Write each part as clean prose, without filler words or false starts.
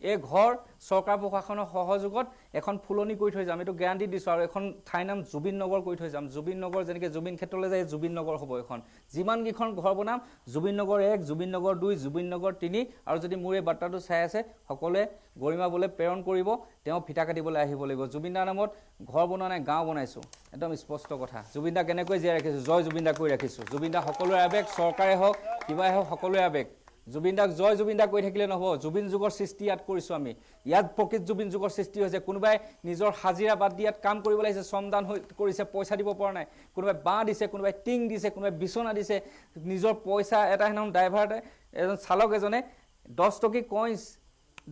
এই ঘৰ চৰকাৰ প্ৰশাসনৰ সহযোগত এখন ফুলনি কৰি থৈ যাম, এইটো গ্যাৰাণ্টি দিছোঁ। আৰু এখন ঠাইৰ নাম জুবিন নগৰ কৰি থৈ যাম। জুবিন নগৰ যেনেকৈ জুবিন ক্ষেত্ৰলৈ যায় জুবিন নগৰ হ'ব এখন। যিমানকেইখন ঘৰ বনাম জুবিন নগৰ 1, জুবিন নগৰ 2, জুবিন নগৰ 3। আৰু যদি মোৰ এই বাৰ্তাটো চাই আছে সকলোৱে গৰিমাবলৈ প্ৰেৰণ কৰিব, তেওঁ ফিটা কাটিবলৈ আহিব লাগিব। জুবিন দাৰ নামত ঘৰ বনোৱা নাই, গাঁও বনাইছোঁ, একদম স্পষ্ট কথা। জুবিন দা কেনেকৈ জীয়াই ৰাখিছোঁ, জয় জুবিন দা কৰি ৰাখিছোঁ। জুবিন দা সকলোৰে আৱেগ, চৰকাৰে হওক কিবাই হওক সকলোৰে আৱেগ। জুবিন দাক জয় জুবিন দা কৈ থাকিলে নহ'ব। জুবিন যুগৰ সৃষ্টি ইয়াত কৰিছোঁ আমি। ইয়াত প্ৰকৃত জুবিন যুগৰ সৃষ্টি হৈছে। কোনোবাই নিজৰ হাজিৰা বাদ দি ইয়াত কাম কৰিবলৈ আহিছে, শ্ৰমদান কৰিছে, পইচা দিব পৰা নাই। কোনোবাই বাঁহ দিছে, কোনোবাই টিং দিছে, কোনোবাই বিচনা দিছে, নিজৰ পইচা এটা সেইদিনাখন ড্ৰাইভাৰ এজন চালক এজনে 10 টকী কইন্স,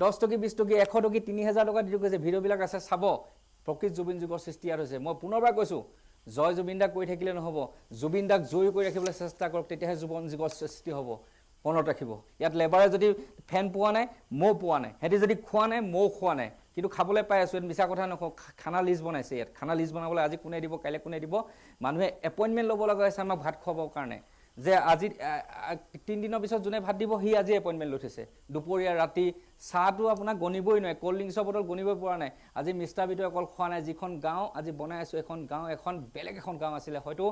10 টকী 20 টকী 100 টকী 3000 টকা দি কৈছে। ভিডিঅ'বিলাক আছে চাব। প্ৰকৃত জুবিন যুগৰ সৃষ্টি ইয়াত হৈছে। মই পুনৰবাৰ কৈছোঁ, জয় জুবিন দাক কৈ থাকিলে নহ'ব। জুবিন দাক জয়ী কৰি ৰাখিবলৈ চেষ্টা কৰক, তেতিয়াহে জুবিন যুগৰ সৃষ্টি হ'ব। মনত ৰাখিব। ইয়াত লেবাৰে যদি ফেন পোৱা নাই, মৌ পোৱা নাই। সিহঁতি যদি খোৱা নাই, মৌ খোৱা নাই, কিন্তু খাবলৈ পাই আছোঁ। মিছা কথা নকওঁ। খানা লিষ্ট বনাইছে ইয়াত। খানা লিষ্ট বনাবলৈ আজি কোনে দিব, কাইলৈ কোনে দিব। মানুহে এপইণ্টমেণ্ট ল'ব লগা হৈছে আমাক ভাত খুৱাবৰ কাৰণে, যে আজি 3 দিনৰ পিছত যোনে ভাত দিব সি আজি এপইণ্টমেণ্ট লৈ থৈছে। দুপৰীয়া ৰাতি চাহটো আপোনাক গণিবই নোৱাৰে, ক'ল্ড ড্ৰিংকছৰ বটল গণিবই পৰা নাই। আজি মিষ্টাৰ বিটো অকল খোৱা নাই। যিখন গাঁও আজি বনাই আছোঁ, এখন গাঁও এখন বেলেগ এখন গাঁও আছিলে, হয়তো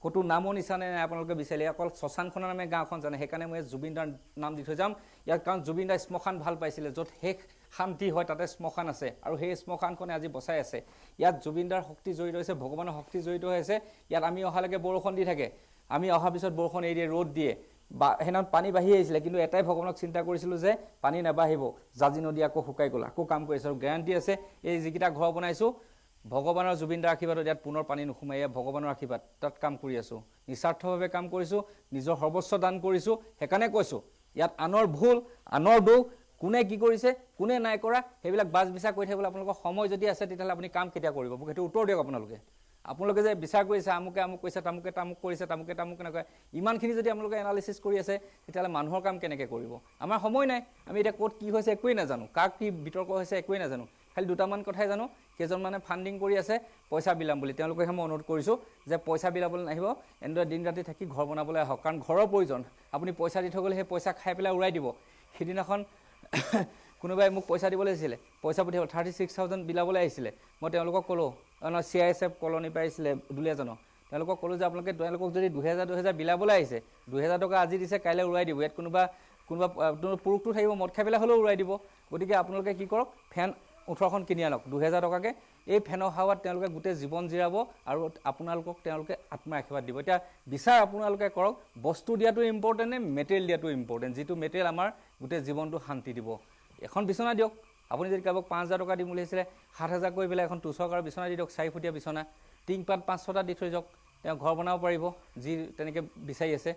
ক'তো নামো নিচানে নাই আপোনালোকে বিচাৰিলে। অকল শ্মশানখনৰ নামে গাঁওখন জানে। সেইকাৰণে মই জুবিন দাৰ নাম দি থৈ যাম ইয়াত, কাৰণ জুবিন দাই শ্মশান ভাল পাইছিলে। য'ত শেষ শান্তি হয় তাতে শ্মশান আছে, আৰু সেই শ্মশানখনে আজি বচাই আছে। ইয়াত জুবিন দাৰ শক্তি জড়িত হৈছে, ভগৱানৰ শক্তি জড়িত হৈ আছে। ইয়াত আমি অহালৈকে বৰষুণ দি থাকে, আমি অহাৰ পিছত বৰষুণ এৰি দিয়ে, ৰ'দ দিয়ে, বা সেইদিনাখন পানী বাঢ়ি আহিছিলে। কিন্তু এটাই ভগৱানক চিন্তা কৰিছিলোঁ যে পানী নাবাঢ়িব, জাজি নদী আকৌ শুকাই গ'ল, আকৌ কাম কৰিছে। আৰু গেৰাণ্টি আছে এই যিকেইটা ঘৰ বনাইছোঁ ভগৱানৰ জুবিন দাৰ আশীৰ্বাদত ইয়াত পুনৰ পানী নোসোমাই। ইয়াত ভগৱানৰ আশীৰ্বাদ, তাত কাম কৰি আছোঁ। নিস্বাৰ্থভাৱে কাম কৰিছোঁ, নিজৰ সৰ্বস্ব দান কৰিছোঁ। সেইকাৰণে কৈছোঁ ইয়াত আনৰ ভুল, আনৰ দোষ, কোনে কি কৰিছে কোনে নাই কৰা সেইবিলাক বাছ বিচাৰ কৰি থাকিবলৈ আপোনালোকৰ সময় যদি আছে, তেতিয়াহ'লে আপুনি কাম কেতিয়া কৰিব মোক সেইটো উত্তৰ দিয়ক। আপোনালোকে যে বিচাৰ কৰিছে আমুকে আমুক কৰিছে, তামুকে তামুক কৰিছে, তামুকে তামুক এনেকৈ ইমানখিনি যদি আপোনালোকে এনালিচিছ কৰি আছে, তেতিয়াহ'লে মানুহৰ কাম কেনেকৈ কৰিব? আমাৰ সময় নাই। আমি এতিয়া ক'ত কি হৈছে একোৱেই নাজানো, কাক কি বিতৰ্ক হৈছে একোৱেই নাজানো। খালি দুটামান কথাই জানো, কেইজনমানে ফাণ্ডিং কৰি আছে পইচা বিলাম বুলি। তেওঁলোকেহে মই অনুৰোধ কৰিছোঁ যে পইচা বিলাবলৈ নাহিব, এনেদৰে দিন ৰাতি থাকি ঘৰ বনাবলৈ আহক, কাৰণ ঘৰৰ প্ৰয়োজন। আপুনি পইচা দি থৈ গ'লে সেই পইচা খাই পেলাই উৰাই দিব। সিদিনাখন কোনোবাই মোক পইচা দিবলৈ আহিছিলে, পইচা পঠিয়াব 36,000 বিলাবলৈ আহিছিলে। মই তেওঁলোকক ক'লোঁ, CISF কলনী পাইছিলে দুলীয়াজনক, তেওঁলোকক ক'লোঁ যে তেওঁলোকক যদি 2000 বিলাবলৈ আহিছে, 2000 টকা আজি দিছে কাইলৈ উৰাই দিব। ইয়াত কোনোবা পুৰুষটো থাকিব, মদ খাই পেলাই হ'লেও উৰাই দিব। গতিকে আপোনালোকে কি কৰক, ফেন 18খন কিনি আনক 2000 টকাকৈ। এই ফেনৰ হাৱাত তেওঁলোকে গোটেই জীৱন জিৰাব, আৰু আপোনালোকক তেওঁলোকে আত্মাৰ আশীৰ্বাদ দিব। এতিয়া বিচাৰ আপোনালোকে কৰক, বস্তু দিয়াটো ইম্পৰ্টেণ্ট নে মেটেৰিয়েল দিয়াটো ইম্পৰ্টেণ্ট? যিটো মেটেৰিয়েল আমাৰ গোটেই জীৱনটো শান্তি দিব। এখন বিচনা দিয়ক। আপুনি যদি কাৰোবাক 5000 টকা দিম বুলি আহিছিলে, 7000 কৰি পেলাই এখন 2 চকাৰ বিচনা দি দিয়ক, 4 ফুটীয়া বিচনা, টিংপাত 5-6টা দি থৈ যাওক। তেওঁ ঘৰ বনাব পাৰিব যি তেনেকৈ বিচাৰি আছে।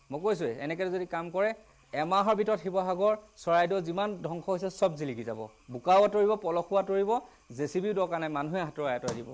মই কৈছোঁৱে এনেকৈ যদি কাম কৰে, এমাহৰ ভিতৰত শিৱসাগৰ চৰাইদেউ যিমান ধ্বংস হৈছে চব জিলিকি যাব। বোকাও আঁতৰিব, পলসুৱা আঁতৰিব, JCB দৰকাৰ নাই, মানুহে আঁতৰাই দিব।